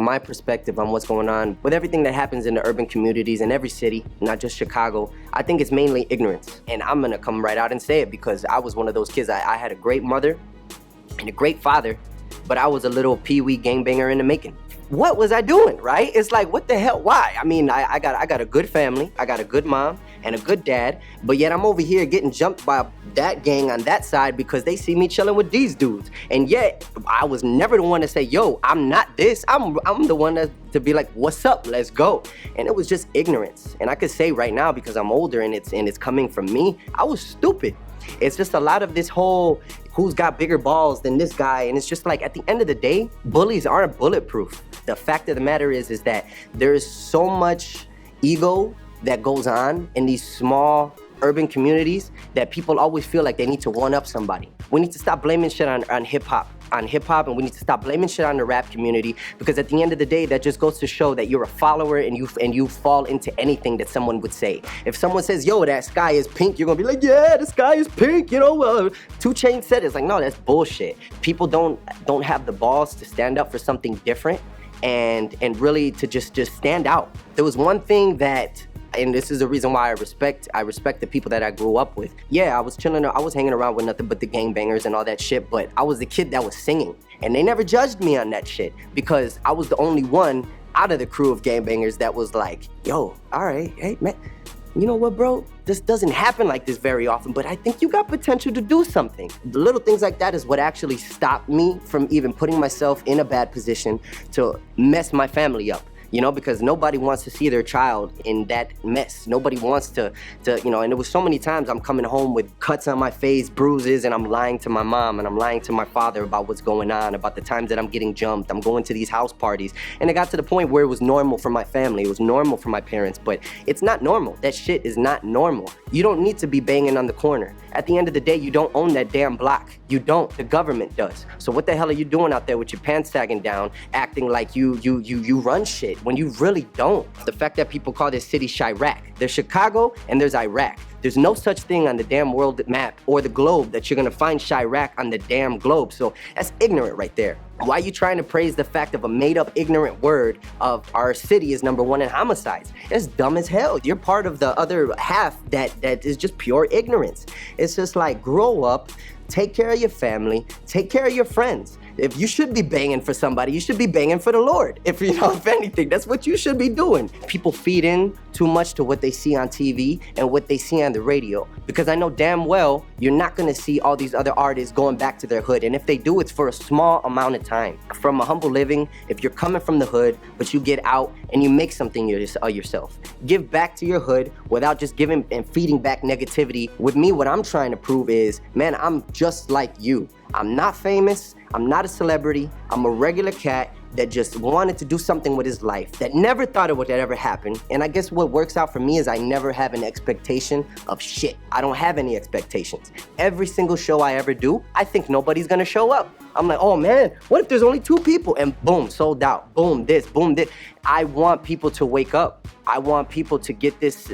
my perspective on what's going on with everything that happens in the urban communities in every city, not just Chicago, I think it's mainly ignorance. And I'm gonna come right out and say it because I was one of those kids. I had a great mother and a great father, but I was a little pee-wee gangbanger in the making. What was I doing, right? It's like, what the hell, why? I mean, I got a good family, I got a good mom and a good dad, but yet I'm over here getting jumped by that gang on that side because they see me chilling with these dudes. And yet, I was never the one to say, yo, I'm not this. I'm the one to be like, what's up, let's go. And it was just ignorance. And I could say right now, because I'm older and it's coming from me, I was stupid. It's just a lot of this whole who's got bigger balls than this guy, and it's just like, at the end of the day, bullies aren't bulletproof. The fact of the matter is that there is so much ego that goes on in these small urban communities that people always feel like they need to one-up somebody. We need to stop blaming shit on hip-hop, and we need to stop blaming shit on the rap community, because at the end of the day, that just goes to show that you're a follower and you fall into anything that someone would say. If someone says, yo, that sky is pink, you're gonna be like, yeah, the sky is pink, you know, 2 Chainz said it. It's like, no, that's bullshit. People don't have the balls to stand up for something different and really to just stand out. There was one thing that, and this is the reason why I respect the people that I grew up with. Yeah, I was hanging around with nothing but the gangbangers and all that shit, but I was the kid that was singing. And they never judged me on that shit because I was the only one out of the crew of gangbangers that was like, yo, all right, hey, man, you know what, bro? This doesn't happen like this very often, but I think you got potential to do something. The little things like that is what actually stopped me from even putting myself in a bad position to mess my family up. You know, because nobody wants to see their child in that mess. Nobody wants to, you know, and there was so many times I'm coming home with cuts on my face, bruises, and I'm lying to my mom and I'm lying to my father about what's going on, about the times that I'm getting jumped. I'm going to these house parties. And it got to the point where it was normal for my family. It was normal for my parents, but it's not normal. That shit is not normal. You don't need to be banging on the corner. At the end of the day, you don't own that damn block. You don't. The government does. So what the hell are you doing out there with your pants sagging down, acting like you run shit when you really don't? The fact that people call this city Chirac. There's Chicago and there's Iraq. There's no such thing on the damn world map or the globe that you're gonna find Chirac on the damn globe. So that's ignorant right there. Why are you trying to praise the fact of a made-up ignorant word of our city is #1 in homicides? It's dumb as hell. You're part of the other half that is just pure ignorance. It's just like, grow up, take care of your family, take care of your friends. If you should be banging for somebody, you should be banging for the Lord. If you know, if anything, that's what you should be doing. People feed in too much to what they see on TV and what they see on the radio. Because I know damn well you're not gonna see all these other artists going back to their hood. And if they do, it's for a small amount of time. From a humble living, if you're coming from the hood, but you get out and you make something yourself. Give back to your hood without just giving and feeding back negativity. With me, what I'm trying to prove is, man, I'm just like you. I'm not famous, I'm not a celebrity, I'm a regular cat that just wanted to do something with his life, that never thought it would ever happen. And I guess what works out for me is I never have an expectation of shit. I don't have any expectations. Every single show I ever do, I think nobody's gonna show up. I'm like, oh man, what if there's only 2 people? And boom, sold out, boom, this, boom, this. I want people to wake up. I want people to get this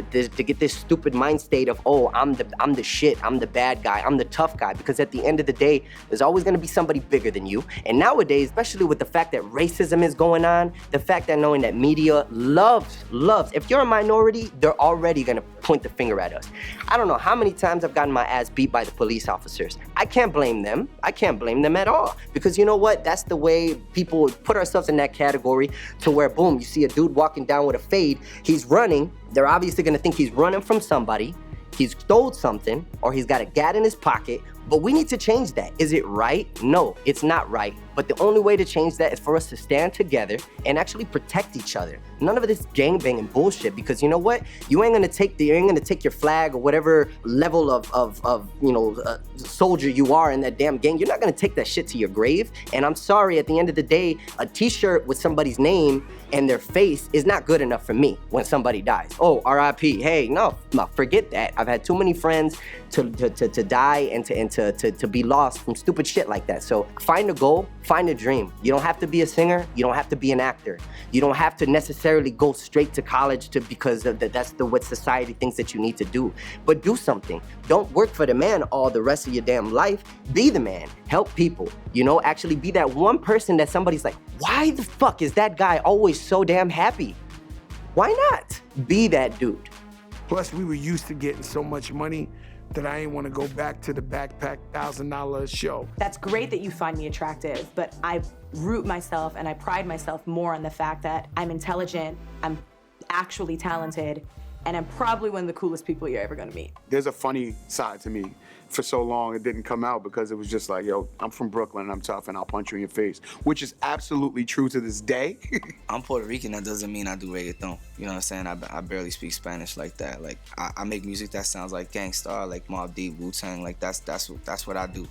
stupid mind state of, oh, I'm the shit, I'm the bad guy, I'm the tough guy. Because at the end of the day, there's always gonna be somebody bigger than you. And nowadays, especially with the fact that racism is going on, the fact that knowing that media loves, if you're a minority, they're already gonna point the finger at us. I don't know how many times I've gotten my ass beat by the police officers. I can't blame them. I can't blame them at all. Because you know what? That's the way people put ourselves in that category to where, boom, you see a dude walking down with a fade, he's running, they're obviously gonna think he's running from somebody, he's stole something, or he's got a gat in his pocket, but we need to change that. Is it right? No, it's not right. But the only way to change that is for us to stand together and actually protect each other. None of this gangbanging bullshit, because you know what? You ain't gonna take your flag or whatever level of soldier you are in that damn gang. You're not gonna take that shit to your grave. And I'm sorry, at the end of the day, a t-shirt with somebody's name and their face is not good enough for me when somebody dies. Oh, RIP. Hey, no, forget that. I've had too many friends to die and to be lost from stupid shit like that. So find a goal, find a dream. You don't have to be a singer, you don't have to be an actor. You don't have to necessarily go straight to college because that's what society thinks that you need to do. But do something. Don't work for the man all the rest of your damn life. Be the man, help people. You know, actually be that one person that somebody's like, why the fuck is that guy always so damn happy? Why not? Be that dude. Plus, we were used to getting so much money that I ain't want to go back to the backpack $1,000 show. That's great that you find me attractive, but I root myself and I pride myself more on the fact that I'm intelligent, I'm actually talented, and I'm probably one of the coolest people you're ever gonna meet. There's a funny side to me. For so long, it didn't come out because it was just like, yo, I'm from Brooklyn, I'm tough, and I'll punch you in your face, which is absolutely true to this day. I'm Puerto Rican, that doesn't mean I do reggaeton. You know what I'm saying? I barely speak Spanish like that. Like, I make music that sounds like Gangstar, like Mobb Deep, Wu-Tang, like that's what I do.